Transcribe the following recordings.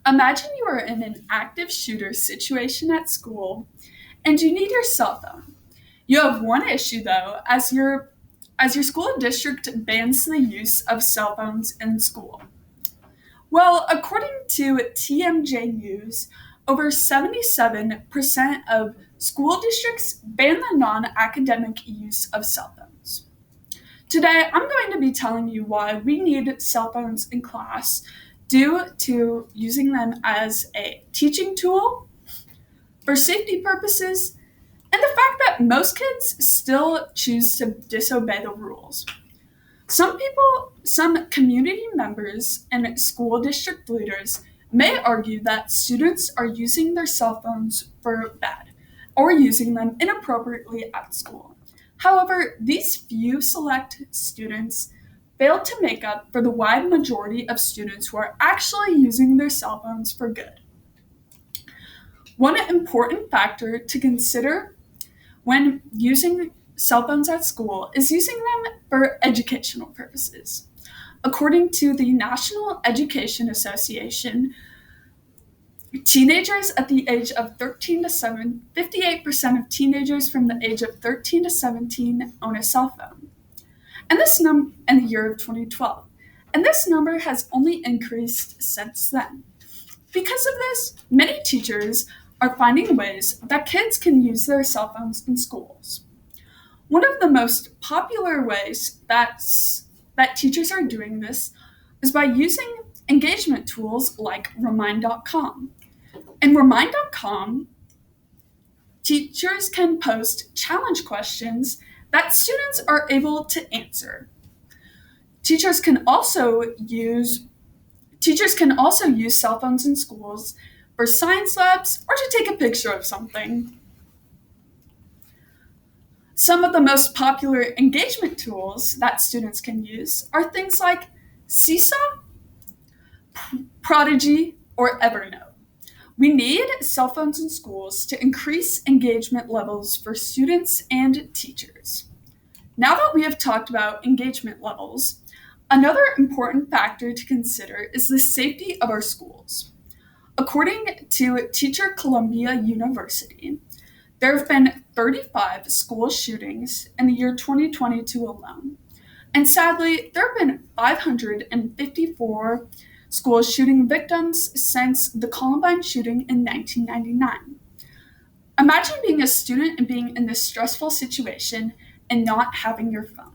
Imagine you are in an active shooter situation at school and you need your cell phone. You have one issue though, as your school district bans the use of cell phones in school. Well, according to TMJ News, over 77% of school districts ban the non-academic use of cell phones. Today, I'm going to be telling you why we need cell phones in class due to using them as a teaching tool, for safety purposes, and the fact that most kids still choose to disobey the rules. Some community members and school district leaders may argue that students are using their cell phones for bad or using them inappropriately at school. However, these few select students fail to make up for the wide majority of students who are actually using their cell phones for good. One important factor to consider when using cell phones at school is using them for educational purposes. According to the National Education Association, teenagers at the age of 13 to 7, 58% of teenagers from the age of 13 to 17 own a cell phone. And this number in the year of 2012. And this number has only increased since then. Because of this, many teachers are finding ways that kids can use their cell phones in schools. One of the most popular ways that teachers are doing this is by using engagement tools like Remind.com. In Remind.com, teachers can post challenge questions that students are able to answer. Teachers can also use cell phones in schools for science labs or to take a picture of something. Some of the most popular engagement tools that students can use are things like Seesaw, Prodigy, or Evernote. We need cell phones in schools to increase engagement levels for students and teachers. Now that we have talked about engagement levels, another important factor to consider is the safety of our schools. According to Teacher Columbia University, there have been 35 school shootings in the year 2022 alone. And sadly, there have been 554 school shooting victims since the Columbine shooting in 1999. Imagine being a student and being in this stressful situation and not having your phone.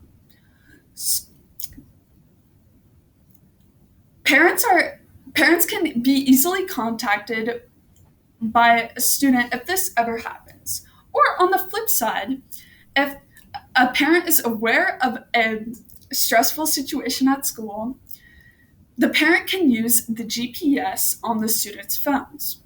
Parents can be easily contacted by a student if this ever happens. Or on the flip side, if a parent is aware of a stressful situation at school, the parent can use the GPS on the student's phones.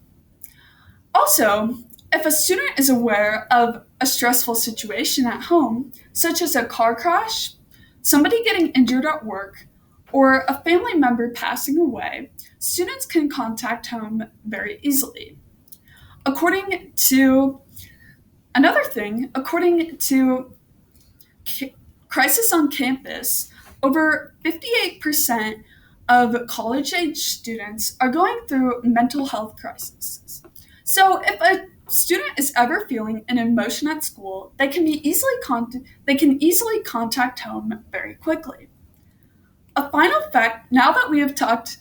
Also, if a student is aware of a stressful situation at home, such as a car crash, somebody getting injured at work, or a family member passing away, students can contact home very easily. According to Crisis on Campus, over 58% of college-age students are going through mental health crises. So if a student is ever feeling an emotion at school, they can easily contact home very quickly. A final fact, now that we have talked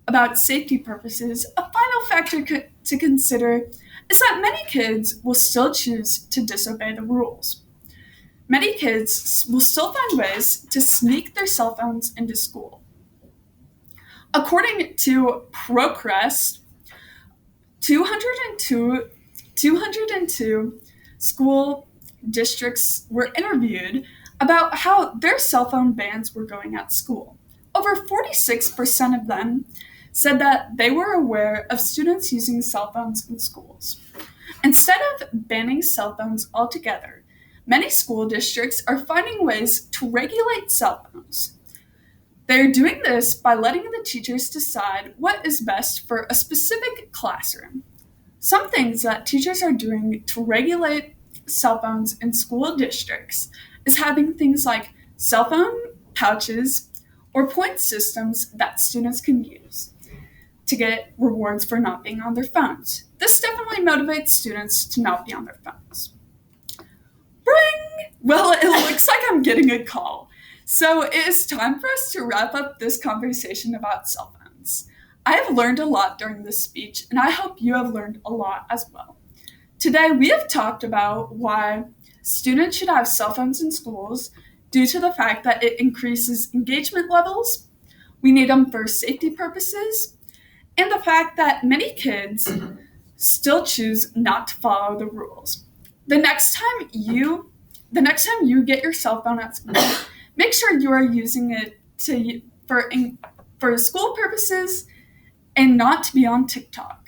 about safety purposes, a final factor to consider is that many kids will still choose to disobey the rules. Many kids will still find ways to sneak their cell phones into school. According to Procrest, 202 school districts were interviewed about how their cell phone bans were going at school. Over 46% of them said that they were aware of students using cell phones in schools. Instead of banning cell phones altogether, many school districts are finding ways to regulate cell phones. They're doing this by letting the teachers decide what is best for a specific classroom. Some things that teachers are doing to regulate cell phones in school districts is having things like cell phone pouches or point systems that students can use. to get rewards for not being on their phones. This definitely motivates students to not be on their phones. Bring! Well, it looks like I'm getting a call. So it is time for us to wrap up this conversation about cell phones. I have learned a lot during this speech, and I hope you have learned a lot as well. Today, we have talked about why students should have cell phones in schools due to the fact that it increases engagement levels, we need them for safety purposes, and the fact that many kids still choose not to follow the rules. The next time you get your cell phone at school, make sure you are using it for school purposes and not to be on TikTok.